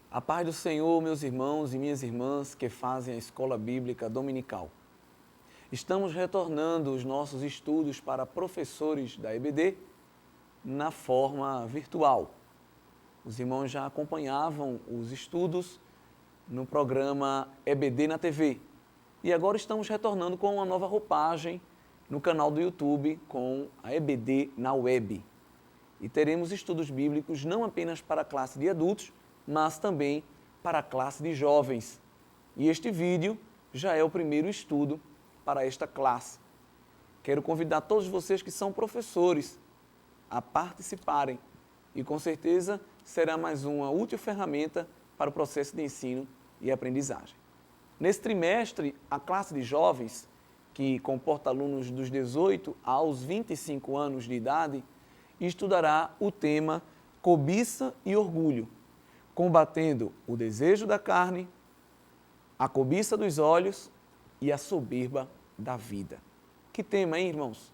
A paz do Senhor, meus irmãos e minhas irmãs que fazem a Escola Bíblica Dominical. Estamos retornando os nossos estudos para professores da EBD na forma virtual. Os irmãos já acompanhavam os estudos no programa EBD na TV. E agora estamos retornando com uma nova roupagem no canal do YouTube com a EBD na web. E teremos estudos bíblicos não apenas para a classe de adultos, mas também para a classe de jovens. E este vídeo já é o primeiro estudo para esta classe. Quero convidar todos vocês que são professores a participarem e com certeza será mais uma útil ferramenta para o processo de ensino e aprendizagem. Nesse trimestre, a classe de jovens, que comporta alunos dos 18 aos 25 anos de idade, estudará o tema Cobiça e Orgulho, combatendo o desejo da carne, a cobiça dos olhos e a soberba da vida. Que tema, hein, irmãos?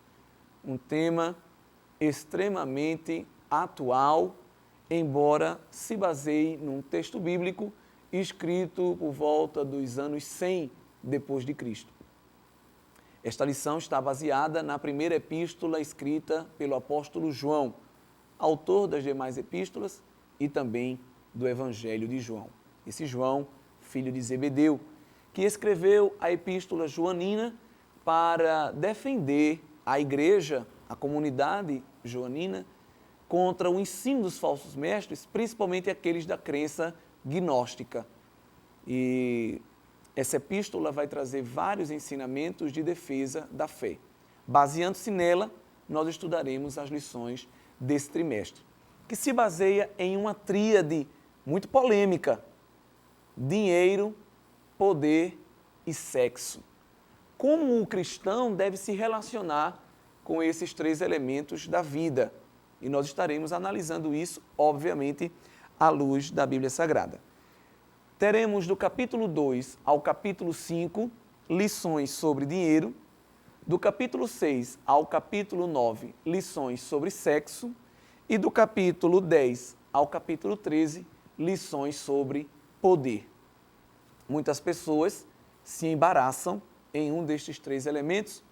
Um tema extremamente atual, embora se baseie num texto bíblico escrito por volta dos anos 100 depois de Cristo. Esta lição está baseada na primeira epístola escrita pelo apóstolo João, autor das demais epístolas e também do Evangelho de João. Esse João, filho de Zebedeu, que escreveu a epístola joanina para defender a igreja, a comunidade joanina, contra o ensino dos falsos mestres, principalmente aqueles da crença gnóstica. E essa epístola vai trazer vários ensinamentos de defesa da fé. Baseando-se nela, nós estudaremos as lições desse trimestre, que se baseia em uma tríade muito polêmica: dinheiro, poder e sexo. Como o cristão deve se relacionar com esses três elementos da vida? E nós estaremos analisando isso, obviamente, à luz da Bíblia Sagrada. Teremos do capítulo 2 ao capítulo 5 lições sobre dinheiro, do capítulo 6 ao capítulo 9 lições sobre sexo e do capítulo 10 ao capítulo 13 lições sobre poder. Muitas pessoas se embaraçam em um destes três elementos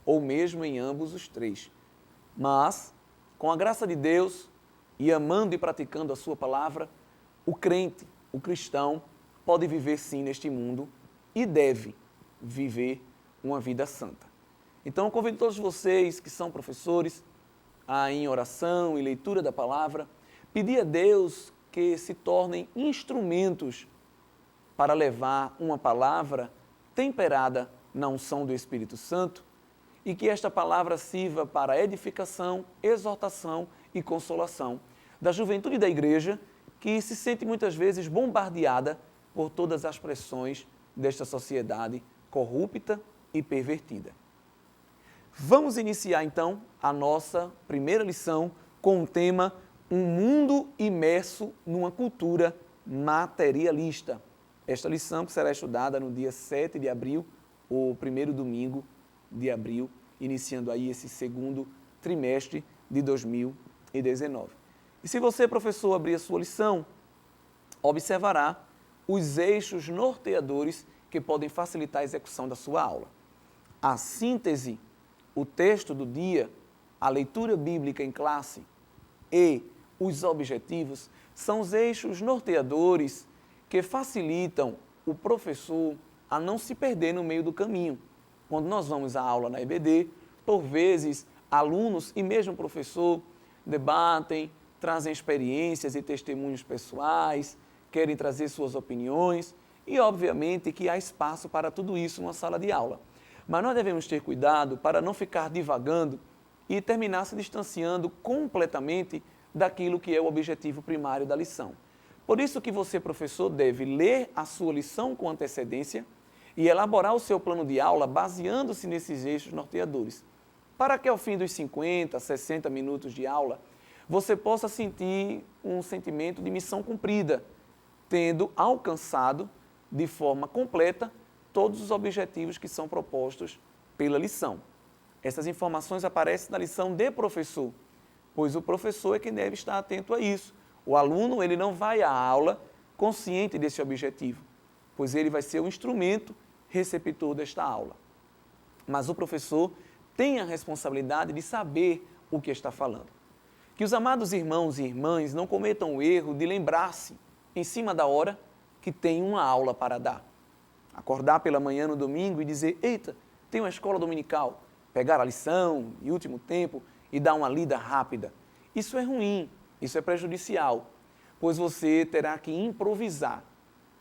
ou mesmo em ambos os três. Mas, com a graça de Deus e amando e praticando a sua palavra, o crente, o cristão, pode viver sim neste mundo e deve viver uma vida santa. Então, eu convido todos vocês que são professores a, em oração e leitura da palavra, pedir a Deus que se tornem instrumentos para levar uma palavra temperada na unção do Espírito Santo e que esta palavra sirva para edificação, exortação e consolação da juventude da igreja, que se sente muitas vezes bombardeada por todas as pressões desta sociedade corrupta e pervertida. Vamos iniciar então a nossa primeira lição com o tema Um mundo imerso numa cultura materialista. Esta lição que será estudada no dia 7 de abril, o primeiro domingo de abril, iniciando aí esse segundo trimestre de 2019. E se você, professor, abrir a sua lição, observará os eixos norteadores que podem facilitar a execução da sua aula. A síntese, o texto do dia, a leitura bíblica em classe e os objetivos são os eixos norteadores que facilitam o professor a não se perder no meio do caminho. Quando nós vamos à aula na EBD, por vezes, alunos e mesmo professor debatem, trazem experiências e testemunhos pessoais, querem trazer suas opiniões e, obviamente, que há espaço para tudo isso numa sala de aula. Mas nós devemos ter cuidado para não ficar divagando e terminar se distanciando completamente daquilo que é o objetivo primário da lição. Por isso que você, professor, deve ler a sua lição com antecedência e elaborar o seu plano de aula baseando-se nesses eixos norteadores, para que ao fim dos 50, 60 minutos de aula, você possa sentir um sentimento de missão cumprida, tendo alcançado de forma completa todos os objetivos que são propostos pela lição. Essas informações aparecem na lição de professor, pois o professor é quem deve estar atento a isso. O aluno, ele não vai à aula consciente desse objetivo, pois ele vai ser o instrumento receptor desta aula. Mas o professor tem a responsabilidade de saber o que está falando. Que os amados irmãos e irmãs não cometam o erro de lembrar-se, em cima da hora, que tem uma aula para dar. Acordar pela manhã no domingo e dizer, eita, tem uma escola dominical, pegar a lição, em último tempo, e dar uma lida rápida. Isso é ruim, isso é prejudicial, pois você terá que improvisar.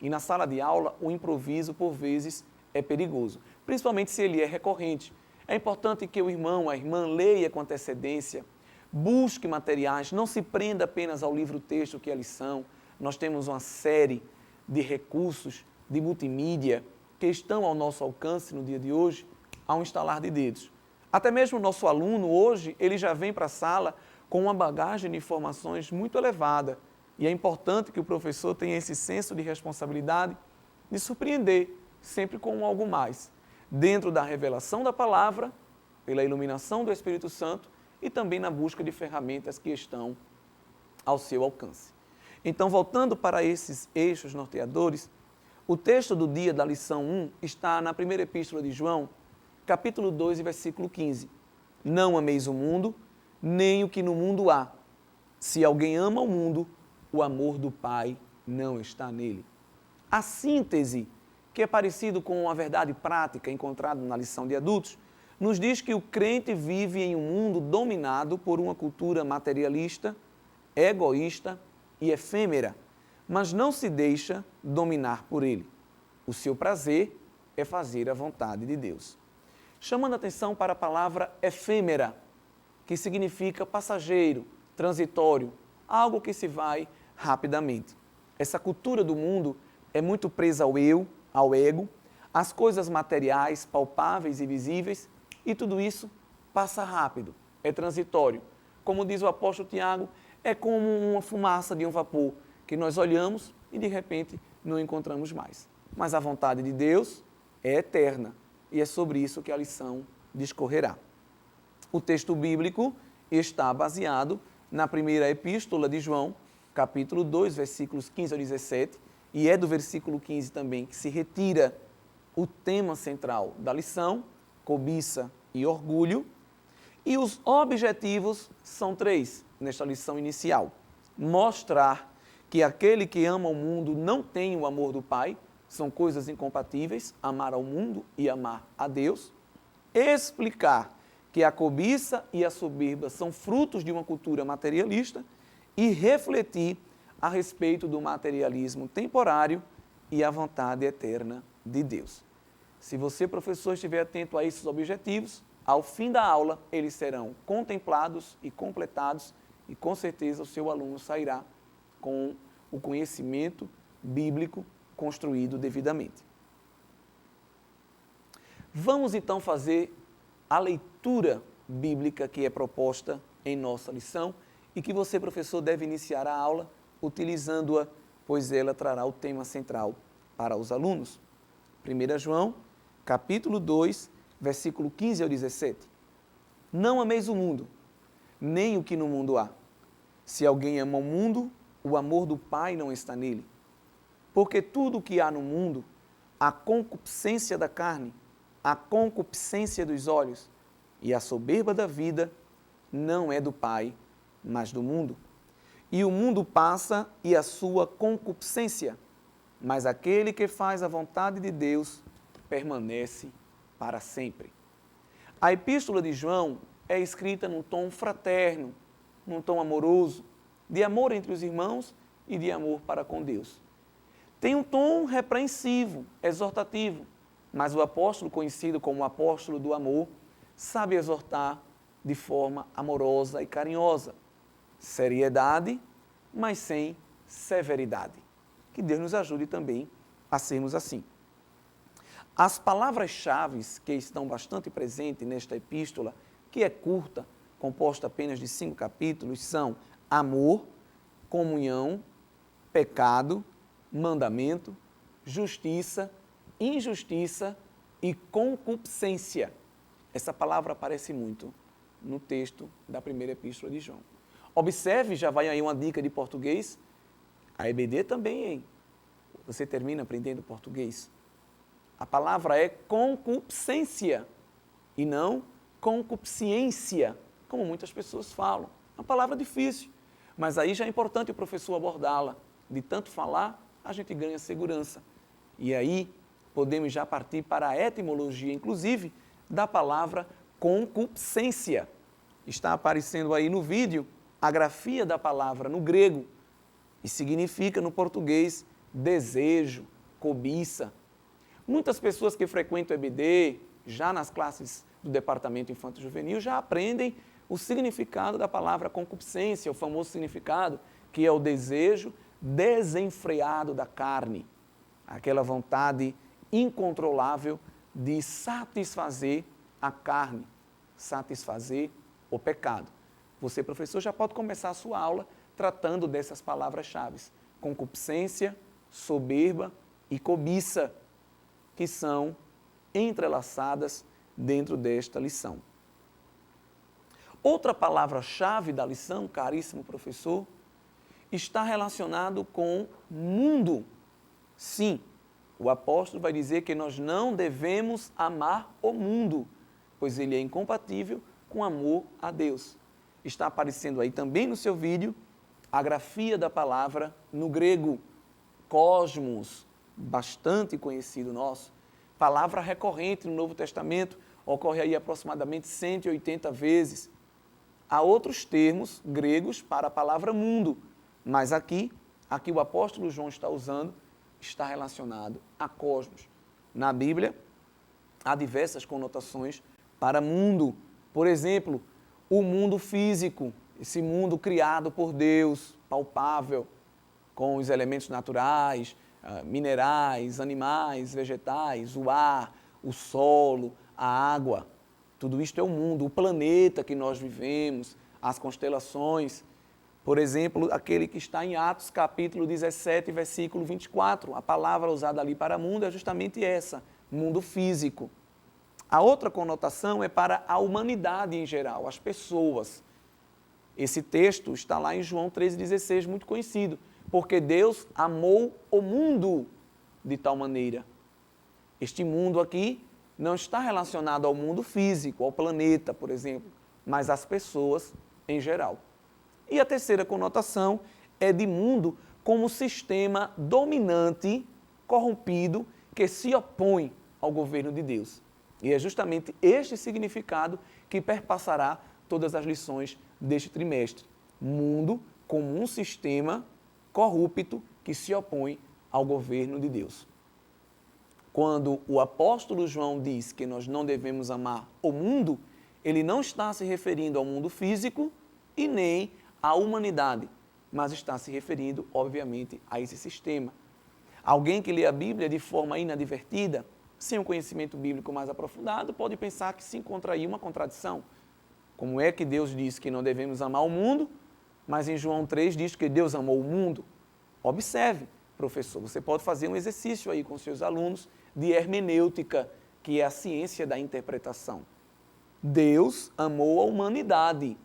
E na sala de aula, o improviso, por vezes, é perigoso, principalmente se ele é recorrente. É importante que o irmão, a irmã, leia com antecedência, busque materiais, não se prenda apenas ao livro-texto que é a lição. Nós temos uma série de recursos de multimídia que estão ao nosso alcance no dia de hoje, ao instalar de dedos. Até mesmo o nosso aluno, hoje, ele já vem para a sala com uma bagagem de informações muito elevada. E é importante que o professor tenha esse senso de responsabilidade de surpreender, sempre com algo mais, dentro da revelação da palavra, pela iluminação do Espírito Santo e também na busca de ferramentas que estão ao seu alcance. Então, voltando para esses eixos norteadores, o texto do dia da lição 1 está na primeira epístola de João, capítulo 2, versículo 15. Não ameis o mundo, nem o que no mundo há. Se alguém ama o mundo, o amor do Pai não está nele. A síntese, que é parecido com a verdade prática encontrada na lição de adultos, nos diz que o crente vive em um mundo dominado por uma cultura materialista, egoísta e efêmera, mas não se deixa dominar por ele. O seu prazer é fazer a vontade de Deus. Chamando a atenção para a palavra efêmera, que significa passageiro, transitório, algo que se vai rapidamente. Essa cultura do mundo é muito presa ao eu, ao ego, às coisas materiais, palpáveis e visíveis, e tudo isso passa rápido, é transitório. Como diz o apóstolo Tiago, é como uma fumaça de um vapor, que nós olhamos e de repente não encontramos mais. Mas a vontade de Deus é eterna, e é sobre isso que a lição discorrerá. O texto bíblico está baseado na primeira epístola de João, capítulo 2, versículos 15 ao 17, e é do versículo 15 também que se retira o tema central da lição, cobiça e orgulho, e os objetivos são 3 nesta lição inicial. Mostrar que aquele que ama o mundo não tem o amor do Pai, são coisas incompatíveis, amar ao mundo e amar a Deus. Explicar que a cobiça e a soberba são frutos de uma cultura materialista e refletir a respeito do materialismo temporário e a vontade eterna de Deus. Se você, professor, estiver atento a esses objetivos, ao fim da aula, eles serão contemplados e completados e, com certeza, o seu aluno sairá com o conhecimento bíblico construído devidamente. Vamos, então, fazer a leitura bíblica que é proposta em nossa lição e que você, professor, deve iniciar a aula utilizando-a, pois ela trará o tema central para os alunos. 1 João, capítulo 2, versículo 15 ao 17. Não ameis o mundo, nem o que no mundo há. Se alguém ama o mundo, o amor do Pai não está nele. Porque tudo o que há no mundo, a concupiscência da carne, a concupiscência dos olhos e a soberba da vida, não é do Pai, mas do mundo. E o mundo passa e a sua concupiscência, mas aquele que faz a vontade de Deus permanece para sempre. A epístola de João é escrita num tom fraterno, num tom amoroso, de amor entre os irmãos e de amor para com Deus. Tem um tom repreensivo, exortativo, mas o apóstolo, conhecido como o apóstolo do amor, sabe exortar de forma amorosa e carinhosa. Seriedade, mas sem severidade. Que Deus nos ajude também a sermos assim. As palavras-chave que estão bastante presentes nesta epístola, que é curta, composta apenas de 5 capítulos, são amor, comunhão, pecado, mandamento, justiça, injustiça e concupiscência. Essa palavra aparece muito no texto da primeira epístola de João. Observe, já vai aí uma dica de português, a EBD também, hein? você termina aprendendo português. A palavra é concupiscência e não concupiscência, como muitas pessoas falam. Uma palavra difícil, mas aí já é importante o professor abordá-la. De tanto falar, a gente ganha segurança. E aí podemos já partir para a etimologia, inclusive, da palavra concupiscência. Está aparecendo aí no vídeo a grafia da palavra no grego e significa no português desejo, cobiça. Muitas pessoas que frequentam o EBD, já nas classes do Departamento Infanto-Juvenil, já aprendem o significado da palavra concupiscência, o famoso significado que é o desejo desenfreado da carne, aquela vontade incontrolável de satisfazer a carne, satisfazer o pecado. Você, professor, já pode começar a sua aula tratando dessas palavras-chave: concupiscência, soberba e cobiça, que são entrelaçadas dentro desta lição. Outra palavra-chave da lição, caríssimo professor, está relacionado com mundo. Sim, o apóstolo vai dizer que nós não devemos amar o mundo, pois ele é incompatível com amor a Deus. Está aparecendo aí também no seu vídeo a grafia da palavra no grego, cosmos, bastante conhecido nosso, palavra recorrente no Novo Testamento, ocorre aí aproximadamente 180 vezes. Há outros termos gregos para a palavra mundo, mas aqui o apóstolo João está usando, está relacionado a cosmos. Na Bíblia, há diversas conotações para mundo. Por exemplo, o mundo físico, esse mundo criado por Deus, palpável, com os elementos naturais, minerais, animais, vegetais, o ar, o solo, a água. Tudo isto é o mundo, o planeta que nós vivemos, as constelações. Por exemplo, aquele que está em Atos, capítulo 17, versículo 24. A palavra usada ali para mundo é justamente essa, mundo físico. A outra conotação é para a humanidade em geral, as pessoas. Esse texto está lá em João 13,16, muito conhecido. Porque Deus amou o mundo de tal maneira. Este mundo aqui não está relacionado ao mundo físico, ao planeta, por exemplo, mas às pessoas em geral. E a terceira conotação é de mundo como sistema dominante, corrompido, que se opõe ao governo de Deus. E é justamente este significado que perpassará todas as lições deste trimestre. Mundo como um sistema corrupto que se opõe ao governo de Deus. Quando o apóstolo João diz que nós não devemos amar o mundo, ele não está se referindo ao mundo físico e nem à humanidade, mas está se referindo, obviamente, a esse sistema. Alguém que lê a Bíblia de forma inadvertida, sem um conhecimento bíblico mais aprofundado, pode pensar que se encontra aí uma contradição. Como é que Deus diz que não devemos amar o mundo, mas em João 3 diz que Deus amou o mundo? Observe, professor, você pode fazer um exercício aí com seus alunos de hermenêutica, que é a ciência da interpretação. Deus amou a humanidade.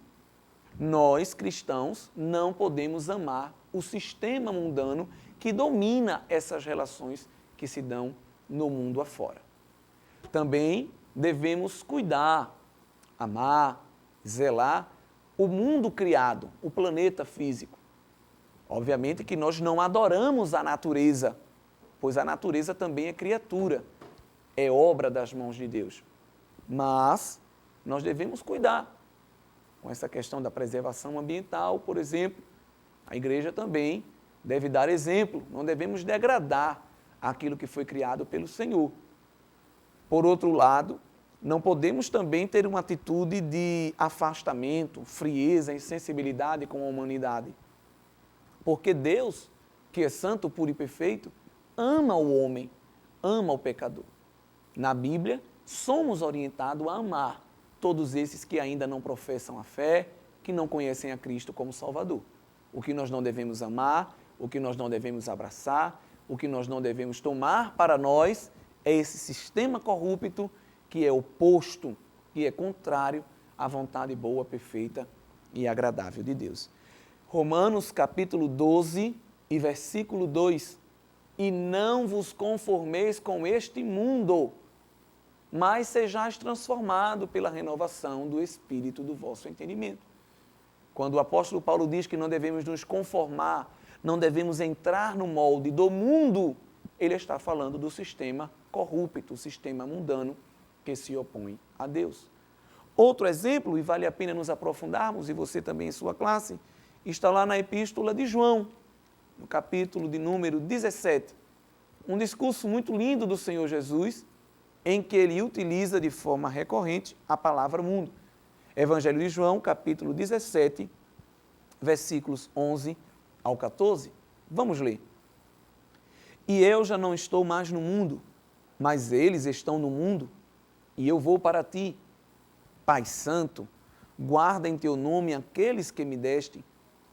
Nós, cristãos, não podemos amar o sistema mundano que domina essas relações que se dão no mundo afora. Também devemos cuidar, amar, zelar o mundo criado, o planeta físico. Obviamente que nós não adoramos a natureza, pois a natureza também é criatura, é obra das mãos de Deus. Mas nós devemos cuidar com essa questão da preservação ambiental, por exemplo. A igreja também deve dar exemplo, não devemos degradar aquilo que foi criado pelo Senhor. Por outro lado, não podemos também ter uma atitude de afastamento, frieza, insensibilidade com a humanidade. Porque Deus, que é santo, puro e perfeito, ama o homem, ama o pecador. Na Bíblia, somos orientados a amar todos esses que ainda não professam a fé, que não conhecem a Cristo como Salvador. O que nós não devemos amar, o que nós não devemos abraçar, o que nós não devemos tomar para nós é esse sistema corrupto que é oposto, que é contrário à vontade boa, perfeita e agradável de Deus. Romanos capítulo 12 e versículo 2 e não vos conformeis com este mundo, mas sejais transformado pela renovação do espírito do vosso entendimento. Quando o apóstolo Paulo diz que não devemos nos conformar, não devemos entrar no molde do mundo, ele está falando do sistema corrupto, o sistema mundano que se opõe a Deus. Outro exemplo, e vale a pena nos aprofundarmos, e você também em sua classe, está lá na Epístola de João, no capítulo de número 17. Um discurso muito lindo do Senhor Jesus, em que ele utiliza de forma recorrente a palavra mundo. Evangelho de João, capítulo 17, versículos 11 ao 14. Vamos ler. E eu já não estou mais no mundo, mas eles estão no mundo, e eu vou para ti. Pai Santo, guarda em teu nome aqueles que me deste,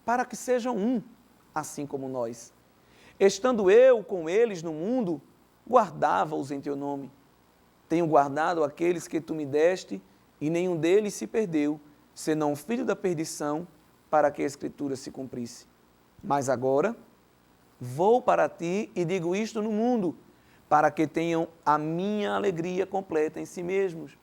para que sejam um, assim como nós. Estando eu com eles no mundo, guardava-os em teu nome. Tenho guardado aqueles que tu me deste, e nenhum deles se perdeu, senão o filho da perdição, para que a Escritura se cumprisse. Mas agora, vou para ti e digo isto no mundo, para que tenham a minha alegria completa em si mesmos.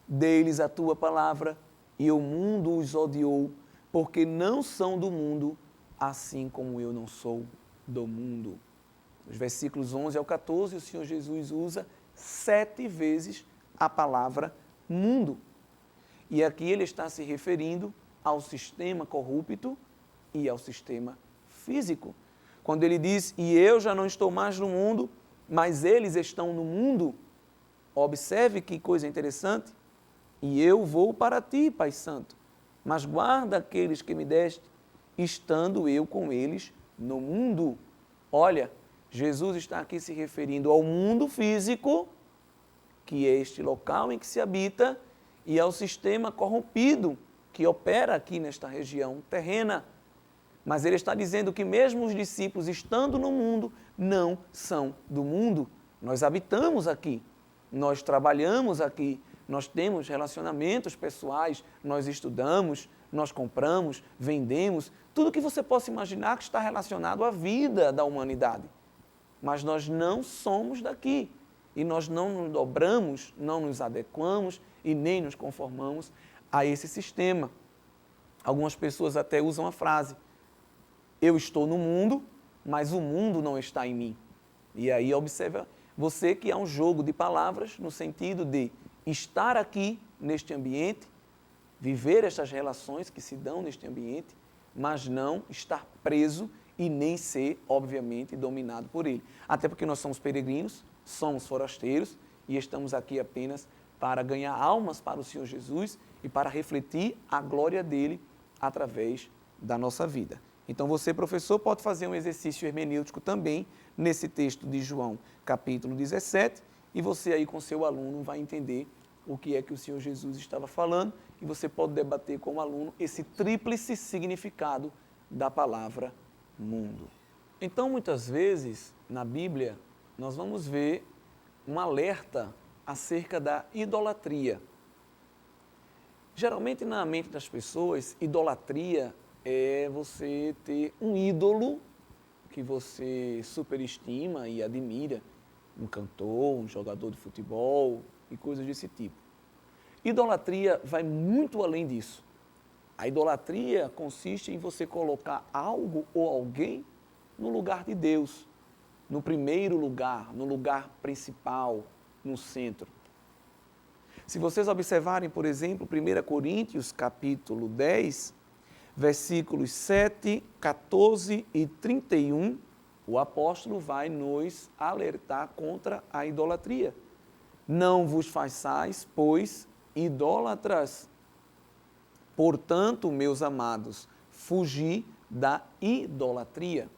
Dei-lhes a tua palavra, e o mundo os odiou, porque não são do mundo, assim como eu não sou do mundo. Nos versículos 11 ao 14, o Senhor Jesus usa 7 vezes a palavra mundo. E aqui ele está se referindo ao sistema corrupto e ao sistema físico. Quando ele diz, e eu já não estou mais no mundo, mas eles estão no mundo, observe que coisa interessante. E eu vou para ti, Pai Santo, mas guarda aqueles que me deste, estando eu com eles no mundo. Olha, Jesus está aqui se referindo ao mundo físico, que é este local em que se habita, e ao sistema corrompido que opera aqui nesta região terrena. Mas ele está dizendo que mesmo os discípulos, estando no mundo, não são do mundo. Nós habitamos aqui, nós trabalhamos aqui, nós temos relacionamentos pessoais, nós estudamos, nós compramos, vendemos, tudo que você possa imaginar que está relacionado à vida da humanidade. Mas nós não somos daqui e nós não nos dobramos, não nos adequamos e nem nos conformamos a esse sistema. Algumas pessoas até usam a frase, eu estou no mundo, mas o mundo não está em mim. E aí observa você que há um jogo de palavras no sentido de estar aqui neste ambiente, viver estas relações que se dão neste ambiente, mas não estar preso e nem ser, obviamente, dominado por ele. Até porque nós somos peregrinos, somos forasteiros e estamos aqui apenas para ganhar almas para o Senhor Jesus e para refletir a glória dele através da nossa vida. Então você, professor, pode fazer um exercício hermenêutico também nesse texto de João, capítulo 17, e você aí com seu aluno vai entender o que é que o Senhor Jesus estava falando e você pode debater com o aluno esse tríplice significado da palavra mundo. Então, muitas vezes, na Bíblia, nós vamos ver um alerta acerca da idolatria. Geralmente, na mente das pessoas, idolatria é você ter um ídolo que você superestima e admira, um cantor, um jogador de futebol e coisas desse tipo. Idolatria vai muito além disso. A idolatria consiste em você colocar algo ou alguém no lugar de Deus, no primeiro lugar, no lugar principal, no centro. Se vocês observarem, por exemplo, 1 Coríntios, capítulo 10, versículos 7, 14 e 31, o apóstolo vai nos alertar contra a idolatria. Não vos façais, pois, idólatras. Portanto, meus amados, fugi da idolatria.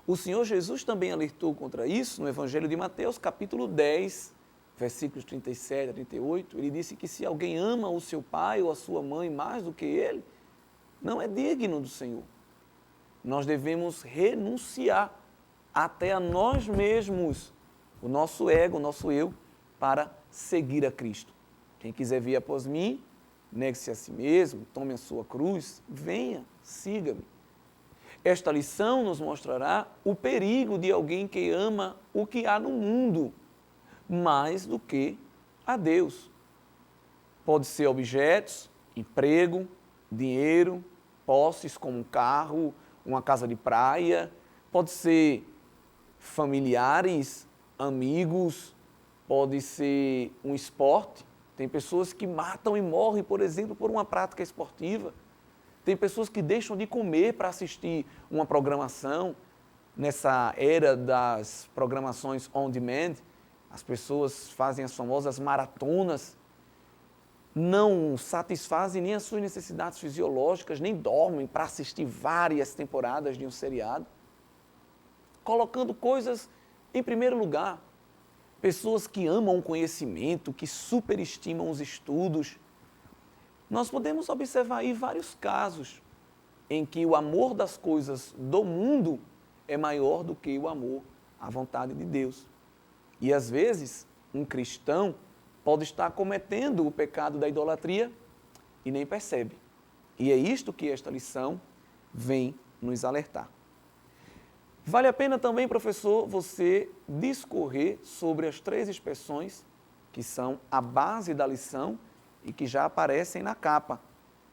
O Senhor Jesus também alertou contra isso no Evangelho de Mateus, capítulo 10, versículos 37 a 38. Ele disse que se alguém ama o seu pai ou a sua mãe mais do que ele, não é digno do Senhor. Nós devemos renunciar até a nós mesmos, o nosso ego, o nosso eu, para seguir a Cristo. Quem quiser vir após mim, negue-se a si mesmo, tome a sua cruz, venha, siga-me. esta lição nos mostrará o perigo de alguém que ama o que há no mundo mais do que a Deus. Pode ser objetos, emprego, dinheiro, posses como um carro, uma casa de praia, pode ser familiares, amigos, pode ser um esporte. Tem pessoas que matam e morrem, por exemplo, por uma prática esportiva. Tem pessoas que deixam de comer para assistir uma programação. Nessa era das programações on demand, as pessoas fazem as famosas maratonas, não satisfazem nem as suas necessidades fisiológicas, nem dormem para assistir várias temporadas de um seriado, colocando coisas em primeiro lugar. Pessoas que amam o conhecimento, que superestimam os estudos. Nós podemos observar aí vários casos em que o amor das coisas do mundo é maior do que o amor à vontade de Deus. E às vezes, um cristão pode estar cometendo o pecado da idolatria e nem percebe. E é isto que esta lição vem nos alertar. Vale a pena também, professor, você discorrer sobre as 3 expressões que são a base da lição e que já aparecem na capa.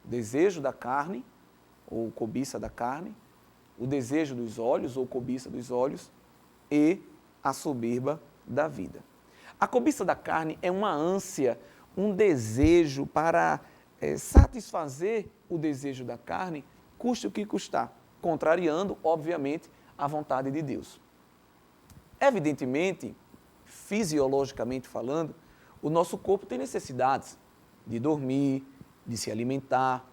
O desejo da carne, ou cobiça da carne, o desejo dos olhos, ou cobiça dos olhos, e a soberba da vida. A cobiça da carne é uma ânsia, um desejo para satisfazer o desejo da carne, custe o que custar, contrariando, obviamente, a vontade de Deus. Evidentemente, fisiologicamente falando, o nosso corpo tem necessidades de dormir, de se alimentar,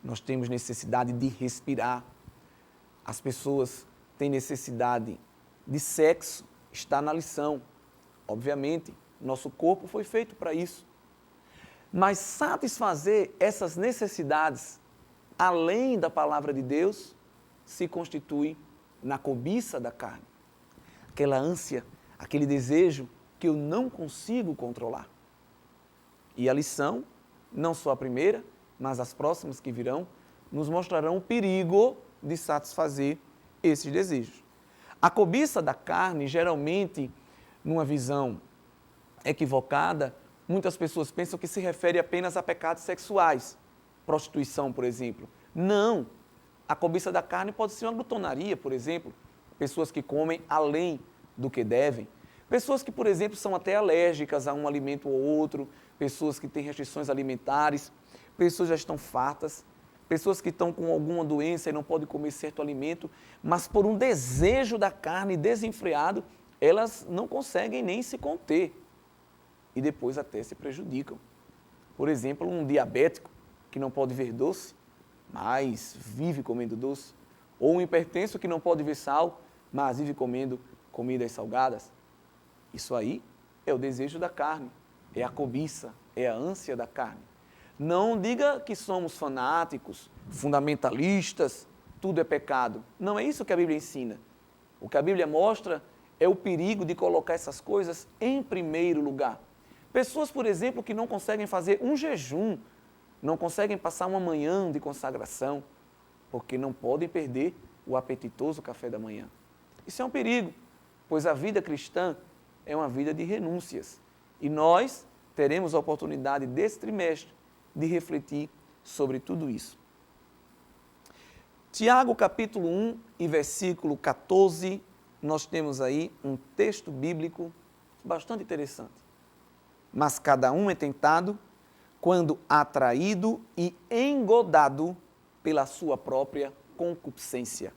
nós temos necessidade de respirar, as pessoas têm necessidade de sexo, está na lição. Obviamente, nosso corpo foi feito para isso. Mas satisfazer essas necessidades, além da palavra de Deus, se constitui na cobiça da carne. Aquela ânsia, aquele desejo que eu não consigo controlar. E a lição, não só a primeira, mas as próximas que virão, nos mostrarão o perigo de satisfazer esses desejos. A cobiça da carne, geralmente, numa visão equivocada, muitas pessoas pensam que se refere apenas a pecados sexuais, prostituição, por exemplo. Não! A cobiça da carne pode ser uma glutonaria, por exemplo, pessoas que comem além do que devem, pessoas que, por exemplo, são até alérgicas a um alimento ou outro, pessoas que têm restrições alimentares, pessoas que já estão fartas, pessoas que estão com alguma doença e não podem comer certo alimento, mas por um desejo da carne desenfreado, elas não conseguem nem se conter e depois até se prejudicam. Por exemplo, um diabético que não pode ver doce, mas vive comendo doce, ou um hipertenso que não pode ver sal, mas vive comendo comidas salgadas. Isso aí é o desejo da carne, é a cobiça, é a ânsia da carne. Não diga que somos fanáticos, fundamentalistas, tudo é pecado. Não é isso que a Bíblia ensina. O que a Bíblia mostra é o perigo de colocar essas coisas em primeiro lugar. Pessoas, por exemplo, que não conseguem fazer um jejum, não conseguem passar uma manhã de consagração, porque não podem perder o apetitoso café da manhã. Isso é um perigo, pois a vida cristã é uma vida de renúncias. E nós teremos a oportunidade desse trimestre de refletir sobre tudo isso. Tiago, capítulo 1 e versículo 14, nós temos aí um texto bíblico bastante interessante. Mas cada um é tentado quando atraído e engodado pela sua própria concupiscência,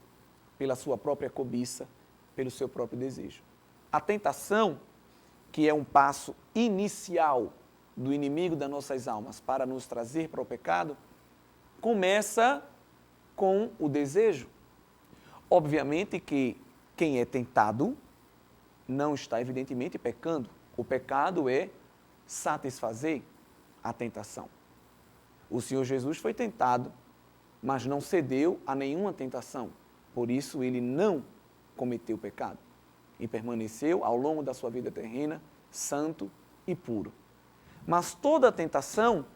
pela sua própria cobiça, pelo seu próprio desejo. A tentação, que é um passo inicial do inimigo das nossas almas para nos trazer para o pecado, começa com o desejo. Obviamente que quem é tentado não está evidentemente pecando. O pecado é satisfazer a tentação. O Senhor Jesus foi tentado, mas não cedeu a nenhuma tentação. Por isso, ele não cometeu pecado e permaneceu ao longo da sua vida terrena santo e puro. Mas toda tentação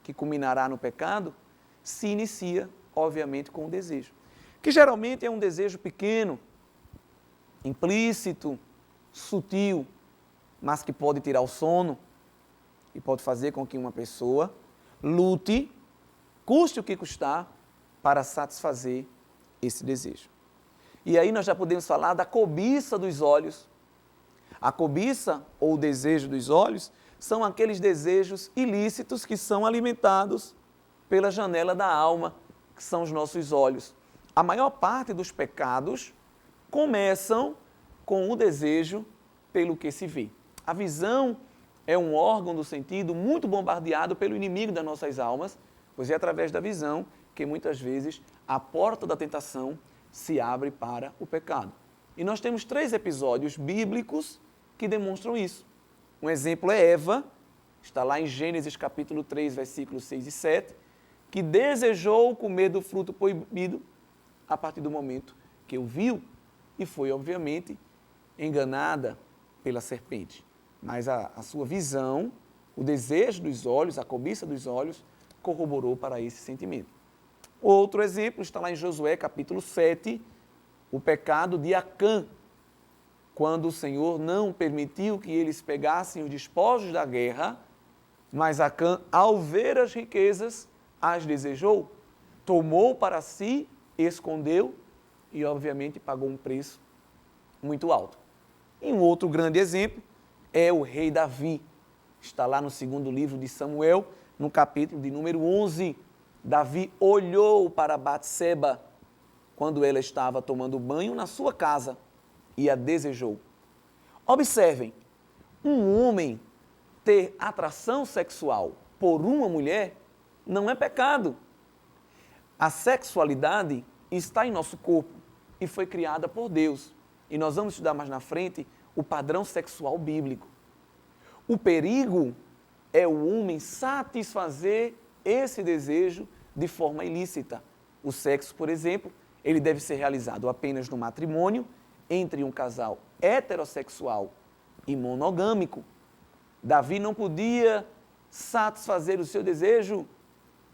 que culminará no pecado se inicia, obviamente, com o desejo. que geralmente é um desejo pequeno, implícito, sutil, mas que pode tirar o sono e pode fazer com que uma pessoa lute, custe o que custar, para satisfazer esse desejo. E aí nós já podemos falar da cobiça dos olhos. A cobiça ou o desejo dos olhos são aqueles desejos ilícitos que são alimentados pela janela da alma, que são os nossos olhos. A maior parte dos pecados começam com o desejo pelo que se vê. A visão é um órgão do sentido muito bombardeado pelo inimigo das nossas almas, pois é através da visão que muitas vezes a porta da tentação se abre para o pecado. E nós temos 3 episódios bíblicos que demonstram isso. Um exemplo é Eva, está lá em Gênesis capítulo 3, versículos 6 e 7, que desejou comer do fruto proibido a partir do momento que o viu e foi, obviamente, enganada pela serpente. Mas a sua visão, o desejo dos olhos, a cobiça dos olhos, corroborou para esse sentimento. Outro exemplo está lá em Josué, capítulo 7, o pecado de Acã, quando o Senhor não permitiu que eles pegassem os despojos da guerra, mas Acã, ao ver as riquezas, as desejou, tomou para si, escondeu e, obviamente, pagou um preço muito alto. E um outro grande exemplo é o rei Davi. Está lá no 2º livro de Samuel, no capítulo de número 11. Davi olhou para Batseba quando ela estava tomando banho na sua casa e a desejou. Observem, um homem ter atração sexual por uma mulher não é pecado. A sexualidade está em nosso corpo e foi criada por Deus. E nós vamos estudar mais na frente o padrão sexual bíblico. O perigo é o homem satisfazer esse desejo de forma ilícita. O sexo, por exemplo, ele deve ser realizado apenas no matrimônio entre um casal heterossexual e monogâmico. Davi não podia satisfazer o seu desejo,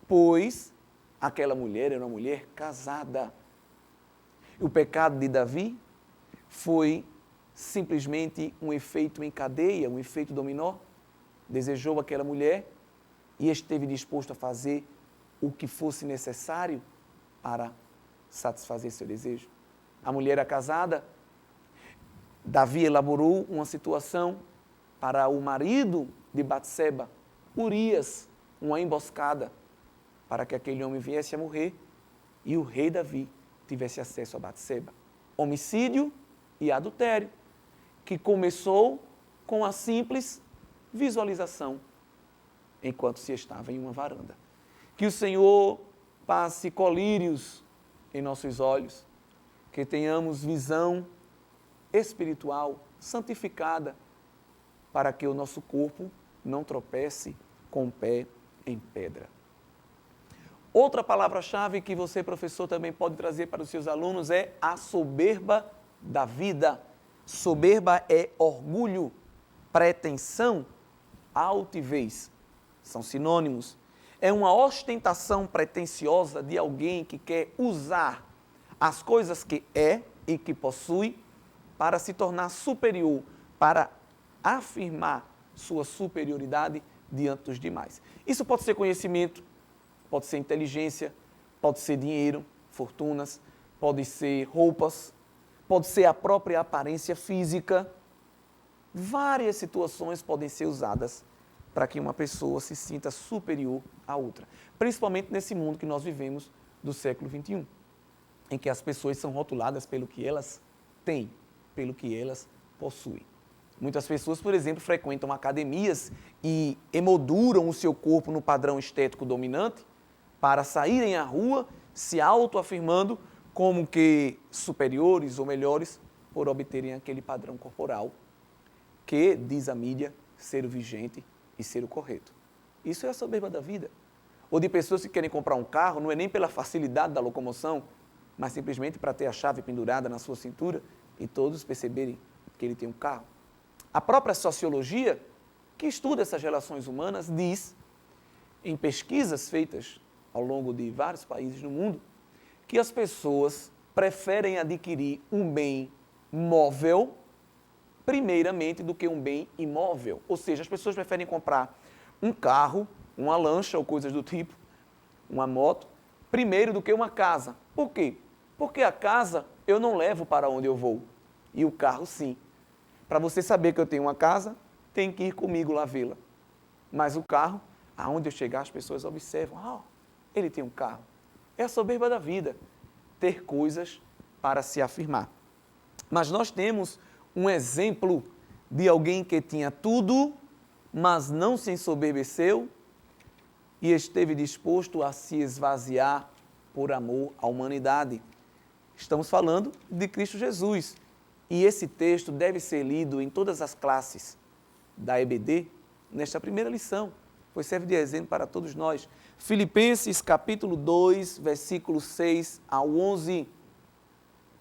pois aquela mulher era uma mulher casada. O pecado de Davi foi simplesmente um efeito em cadeia, um efeito dominó. Desejou aquela mulher e esteve disposto a fazer o que fosse necessário para satisfazer seu desejo. A mulher era casada. Davi elaborou uma situação para o marido de Batseba, Urias, uma emboscada, para que aquele homem viesse a morrer e o rei Davi tivesse acesso a Batseba. Homicídio e adultério, que começou com a simples visualização, enquanto se estava em uma varanda. Que o Senhor passe colírios em nossos olhos, que tenhamos visão espiritual santificada, para que o nosso corpo não tropece com o pé em pedra. Outra palavra-chave que você, professor, também pode trazer para os seus alunos é a soberba da vida. Soberba é orgulho, pretensão, altivez. São sinônimos. É uma ostentação pretensiosa de alguém que quer usar as coisas que é e que possui para se tornar superior, para afirmar sua superioridade diante dos demais. Isso pode ser conhecimento, pode ser inteligência, pode ser dinheiro, fortunas, pode ser roupas, pode ser a própria aparência física. Várias situações podem ser usadas para que uma pessoa se sinta superior à outra. Principalmente nesse mundo que nós vivemos do século XXI, em que as pessoas são rotuladas pelo que elas têm, pelo que elas possuem. Muitas pessoas, por exemplo, frequentam academias e emolduram o seu corpo no padrão estético dominante para saírem à rua se autoafirmando como que superiores ou melhores por obterem aquele padrão corporal que, diz a mídia, ser o vigente e ser o correto. Isso é a soberba da vida. Ou de pessoas que querem comprar um carro, não é nem pela facilidade da locomoção, mas simplesmente para ter a chave pendurada na sua cintura e todos perceberem que ele tem um carro. A própria sociologia, que estuda essas relações humanas, diz, em pesquisas feitas ao longo de vários países no mundo, que as pessoas preferem adquirir um bem móvel, primeiramente, do que um bem imóvel. Ou seja, as pessoas preferem comprar um carro, uma lancha ou coisas do tipo, uma moto, primeiro do que uma casa. Por quê? Porque a casa eu não levo para onde eu vou, e o carro sim. Para você saber que eu tenho uma casa, tem que ir comigo lá vê-la. Mas o carro, aonde eu chegar, as pessoas observam, ele tem um carro. É a soberba da vida, ter coisas para se afirmar. Mas nós temos um exemplo de alguém que tinha tudo, mas não se ensoberbeceu e esteve disposto a se esvaziar por amor à humanidade. Estamos falando de Cristo Jesus. E esse texto deve ser lido em todas as classes da EBD, nesta primeira lição, pois serve de exemplo para todos nós. Filipenses capítulo 2, versículos 6 ao 11.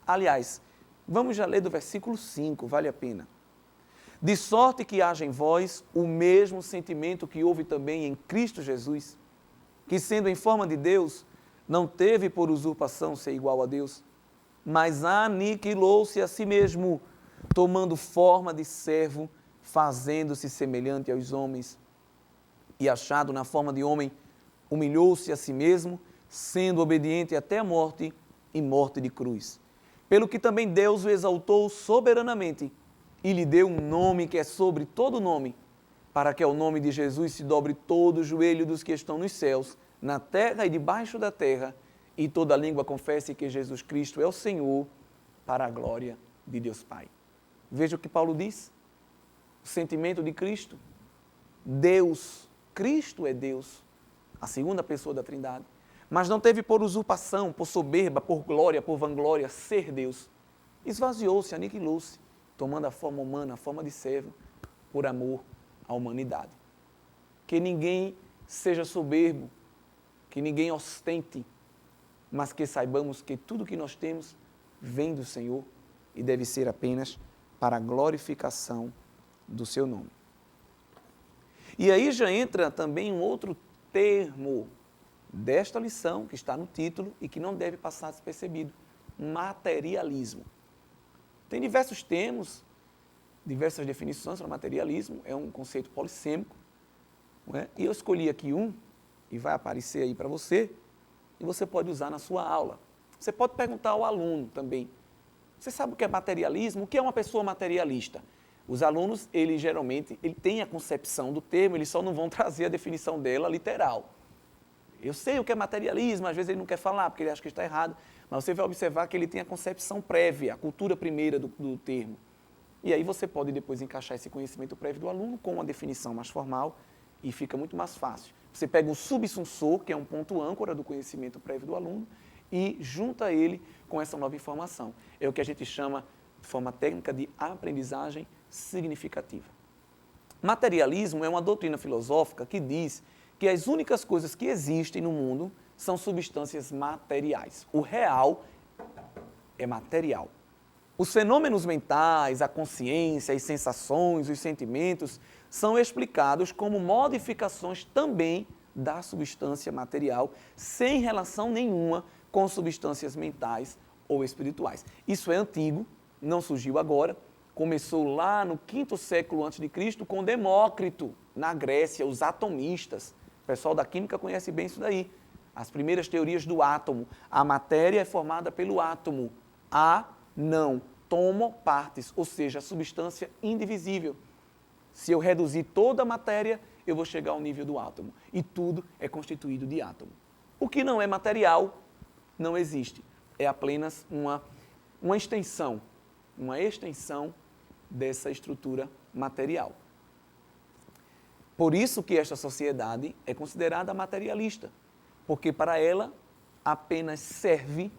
Aliás, vamos já ler do versículo 5, vale a pena. De sorte que haja em vós o mesmo sentimento que houve também em Cristo Jesus, que sendo em forma de Deus, não teve por usurpação ser igual a Deus, mas aniquilou-se a si mesmo, tomando forma de servo, fazendo-se semelhante aos homens, e achado na forma de homem, humilhou-se a si mesmo, sendo obediente até a morte e morte de cruz. Pelo que também Deus o exaltou soberanamente e lhe deu um nome que é sobre todo nome, para que ao nome de Jesus se dobre todo o joelho dos que estão nos céus, na terra e debaixo da terra, e toda língua confesse que Jesus Cristo é o Senhor, para a glória de Deus Pai. Veja o que Paulo diz. O sentimento de Cristo. Deus, Cristo é Deus, a segunda pessoa da Trindade. Mas não teve por usurpação, por soberba, por glória, por vanglória, ser Deus. Esvaziou-se, aniquilou-se, tomando a forma humana, a forma de servo, por amor à humanidade. Que ninguém seja soberbo, que ninguém ostente, mas que saibamos que tudo que nós temos vem do Senhor e deve ser apenas para a glorificação do seu nome. E aí já entra também um outro termo desta lição, que está no título e que não deve passar despercebido: materialismo. Tem diversos termos, diversas definições para materialismo, é um conceito polissêmico, não é? E eu escolhi aqui um, e vai aparecer aí para você, e você pode usar na sua aula. Você pode perguntar ao aluno também: você sabe o que é materialismo? O que é uma pessoa materialista? Os alunos, geralmente têm a concepção do termo, eles só não vão trazer a definição dela literal. Eu sei o que é materialismo, às vezes ele não quer falar, porque ele acha que está errado, mas você vai observar que ele tem a concepção prévia, a cultura primeira do termo. E aí você pode depois encaixar esse conhecimento prévio do aluno com uma definição mais formal e fica muito mais fácil. Você pega o subsunsor, que é um ponto âncora do conhecimento prévio do aluno, e junta ele com essa nova informação. É o que a gente chama, de forma técnica, de aprendizagem significativa. Materialismo é uma doutrina filosófica que diz que as únicas coisas que existem no mundo são substâncias materiais. O real é material. Os fenômenos mentais, a consciência, as sensações, os sentimentos são explicados como modificações também da substância material, sem relação nenhuma com substâncias mentais ou espirituais. Isso é antigo, não surgiu agora, começou lá no 5º século a.C. com Demócrito, na Grécia, os atomistas. O pessoal da química conhece bem isso daí. As primeiras teorias do átomo. A matéria é formada pelo átomo. Não. Tomo partes, ou seja, a substância indivisível. Se eu reduzir toda a matéria, eu vou chegar ao nível do átomo. E tudo é constituído de átomo. O que não é material não existe. É apenas uma extensão dessa estrutura material. Por isso que esta sociedade é considerada materialista, porque para ela apenas serve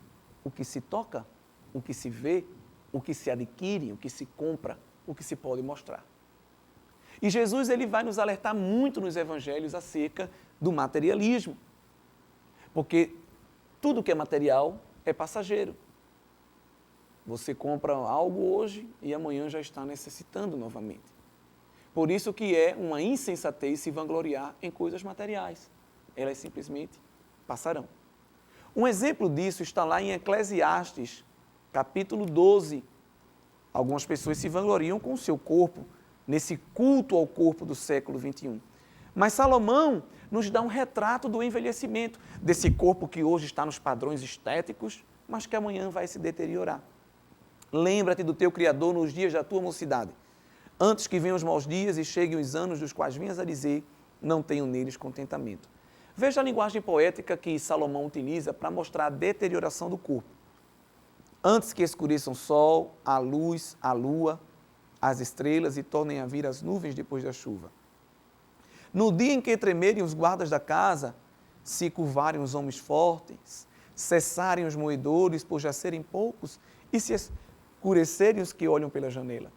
o que se toca, o que se vê, o que se adquire, o que se compra, o que se pode mostrar. E Jesus ele vai nos alertar muito nos evangelhos acerca do materialismo, porque tudo que é material é passageiro. Você compra algo hoje e amanhã já está necessitando novamente. Por isso que é uma insensatez se vangloriar em coisas materiais. Elas simplesmente passarão. Um exemplo disso está lá em Eclesiastes, capítulo 12. Algumas pessoas se vangloriam com o seu corpo, nesse culto ao corpo do século 21. Mas Salomão nos dá um retrato do envelhecimento, desse corpo que hoje está nos padrões estéticos, mas que amanhã vai se deteriorar. Lembra-te do teu Criador nos dias da tua mocidade, antes que venham os maus dias e cheguem os anos dos quais vinhas a dizer, não tenho neles contentamento. Veja a linguagem poética que Salomão utiliza para mostrar a deterioração do corpo. Antes que escureçam o sol, a luz, a lua, as estrelas e tornem a vir as nuvens depois da chuva. No dia em que tremerem os guardas da casa, se curvarem os homens fortes, cessarem os moedores por já serem poucos e se escurecerem os que olham pela janela.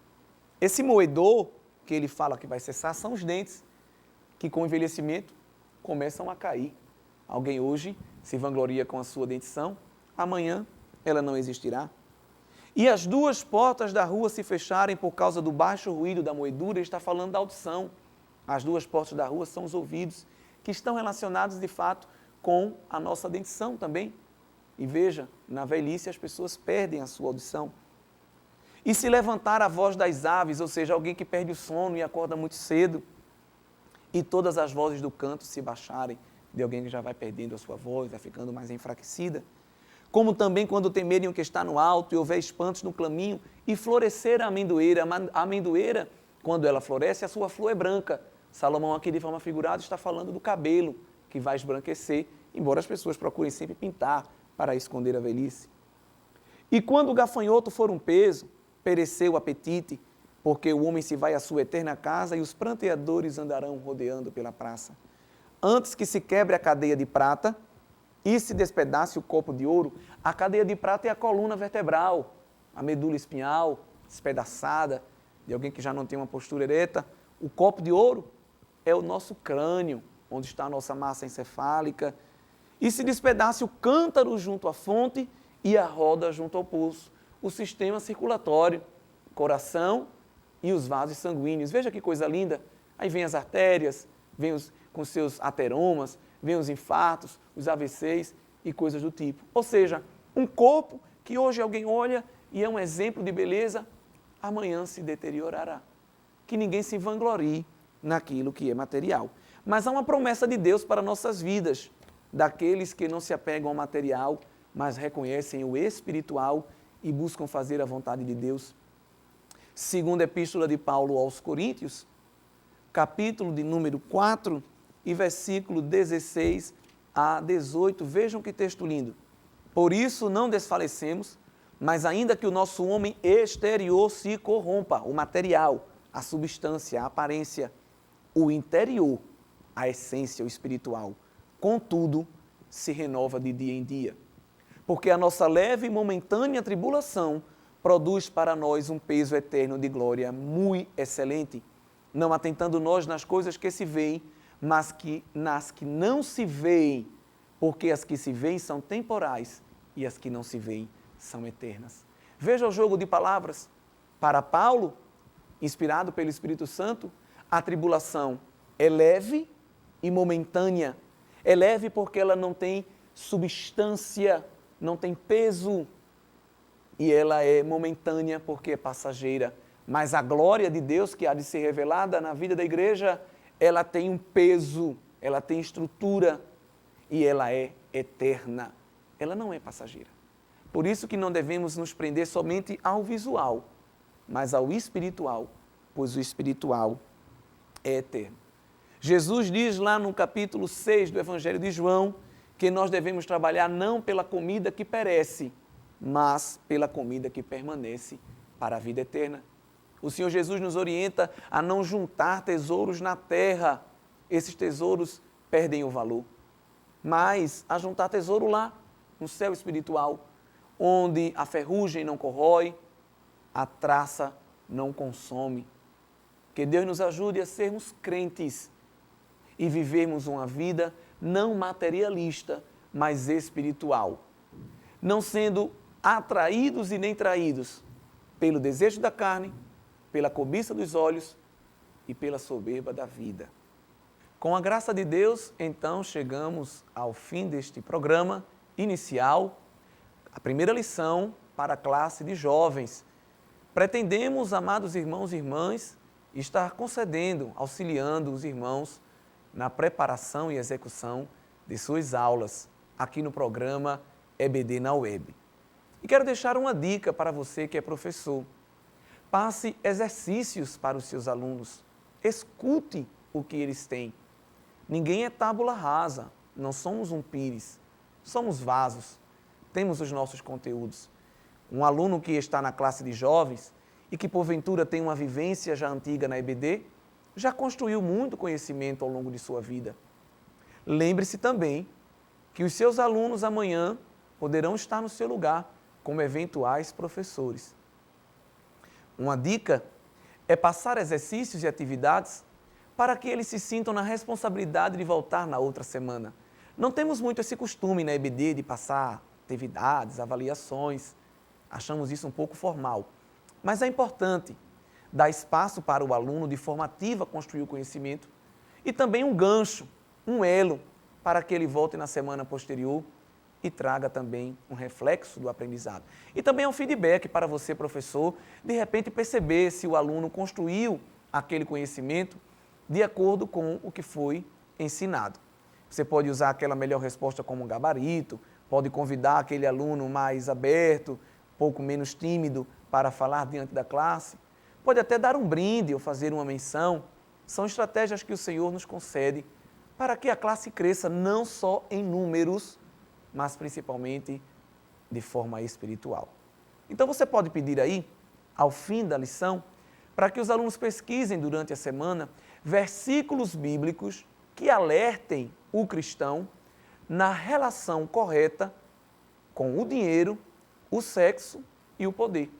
Esse moedor que ele fala que vai cessar são os dentes, que com o envelhecimento começam a cair. Alguém hoje se vangloria com a sua dentição, amanhã ela não existirá. E as duas portas da rua se fecharem por causa do baixo ruído da moedura, ele está falando da audição. As duas portas da rua são os ouvidos, que estão relacionados de fato com a nossa dentição também. E veja, na velhice as pessoas perdem a sua audição. E se levantar a voz das aves, ou seja, alguém que perde o sono e acorda muito cedo, e todas as vozes do canto se baixarem, de alguém que já vai perdendo a sua voz, vai ficando mais enfraquecida. Como também quando temerem o que está no alto e houver espantos no caminho, e florescer a amendoeira. A amendoeira, quando ela floresce, a sua flor é branca. Salomão aqui, de forma figurada, está falando do cabelo, que vai esbranquecer, embora as pessoas procurem sempre pintar para esconder a velhice. E quando o gafanhoto for um peso, pereceu o apetite, porque o homem se vai à sua eterna casa e os pranteadores andarão rodeando pela praça. Antes que se quebre a cadeia de prata e se despedace o copo de ouro, a cadeia de prata é a coluna vertebral, a medula espinhal despedaçada, de alguém que já não tem uma postura ereta. O copo de ouro é o nosso crânio, onde está a nossa massa encefálica, e se despedace o cântaro junto à fonte e a roda junto ao pulso, o sistema circulatório, coração e os vasos sanguíneos. Veja que coisa linda. Aí vem as artérias, vem com seus ateromas, vem os infartos, os AVCs e coisas do tipo. Ou seja, um corpo que hoje alguém olha e é um exemplo de beleza, amanhã se deteriorará. Que ninguém se vanglorie naquilo que é material. Mas há uma promessa de Deus para nossas vidas, daqueles que não se apegam ao material, mas reconhecem o espiritual e buscam fazer a vontade de Deus. Segunda Epístola de Paulo aos Coríntios, capítulo de número 4 e versículo 16 a 18. Vejam que texto lindo. Por isso não desfalecemos, mas ainda que o nosso homem exterior se corrompa, o material, a substância, a aparência, o interior, a essência, o espiritual, contudo, se renova de dia em dia. Porque a nossa leve e momentânea tribulação produz para nós um peso eterno de glória muito excelente, não atentando nós nas coisas que se veem, mas que nas que não se veem, porque as que se veem são temporais e as que não se veem são eternas. Veja o jogo de palavras. Para Paulo, inspirado pelo Espírito Santo, a tribulação é leve e momentânea. É leve porque ela não tem substância, não tem peso, e ela é momentânea porque é passageira. Mas a glória de Deus que há de ser revelada na vida da igreja, ela tem um peso, ela tem estrutura e ela é eterna. Ela não é passageira. Por isso que não devemos nos prender somente ao visual, mas ao espiritual, pois o espiritual é eterno. Jesus diz lá no capítulo 6 do Evangelho de João que nós devemos trabalhar não pela comida que perece, mas pela comida que permanece para a vida eterna. O Senhor Jesus nos orienta a não juntar tesouros na terra. Esses tesouros perdem o valor. Mas a juntar tesouro lá, no céu espiritual, onde a ferrugem não corrói, a traça não consome. Que Deus nos ajude a sermos crentes e vivermos uma vida não materialista, mas espiritual. Não sendo atraídos e nem traídos pelo desejo da carne, pela cobiça dos olhos e pela soberba da vida. Com a graça de Deus, então, chegamos ao fim deste programa inicial, a primeira lição para a classe de jovens. Pretendemos, amados irmãos e irmãs, estar concedendo, auxiliando os irmãos na preparação e execução de suas aulas aqui no programa EBD na Web. E quero deixar uma dica para você que é professor. Passe exercícios para os seus alunos. Escute o que eles têm. Ninguém é tábula rasa, não somos um pires, somos vasos, temos os nossos conteúdos. Um aluno que está na classe de jovens e que porventura tem uma vivência já antiga na EBD, já construiu muito conhecimento ao longo de sua vida. Lembre-se também que os seus alunos amanhã poderão estar no seu lugar como eventuais professores. Uma dica é passar exercícios e atividades para que eles se sintam na responsabilidade de voltar na outra semana. Não temos muito esse costume na EBD de passar atividades, avaliações. Achamos isso um pouco formal. Mas é importante dar espaço para o aluno de forma ativa construir o conhecimento e também um gancho, um elo, para que ele volte na semana posterior e traga também um reflexo do aprendizado. E também é um feedback para você, professor, de repente perceber se o aluno construiu aquele conhecimento de acordo com o que foi ensinado. Você pode usar aquela melhor resposta como um gabarito, pode convidar aquele aluno mais aberto, pouco menos tímido, para falar diante da classe. Pode até dar um brinde ou fazer uma menção. São estratégias que o Senhor nos concede para que a classe cresça não só em números, mas principalmente de forma espiritual. Então você pode pedir aí, ao fim da lição, para que os alunos pesquisem durante a semana versículos bíblicos que alertem o cristão na relação correta com o dinheiro, o sexo e o poder.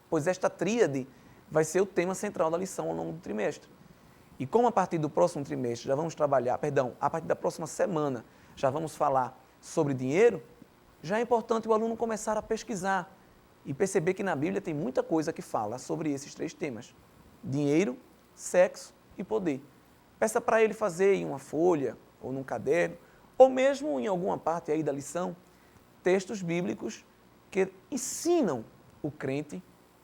Pois esta tríade vai ser o tema central da lição ao longo do trimestre. E como a partir do próximo trimestre já vamos trabalhar, a partir da próxima semana já vamos falar sobre dinheiro, já é importante o aluno começar a pesquisar e perceber que na Bíblia tem muita coisa que fala sobre esses três temas: dinheiro, sexo e poder. Peça para ele fazer em uma folha ou num caderno, ou mesmo em alguma parte aí da lição, textos bíblicos que ensinam o crente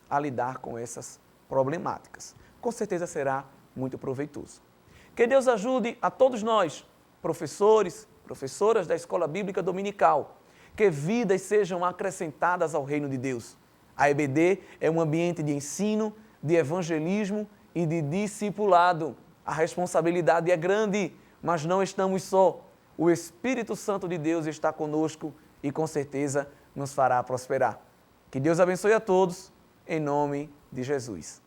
a lidar com essas problemáticas. Com certeza será muito proveitoso. Que Deus ajude a todos nós, professores, professoras da Escola Bíblica Dominical, que vidas sejam acrescentadas ao reino de Deus. A EBD é um ambiente de ensino, de evangelismo e de discipulado. A responsabilidade é grande, mas não estamos só. O Espírito Santo de Deus está conosco e com certeza nos fará prosperar. Que Deus abençoe a todos, em nome de Jesus.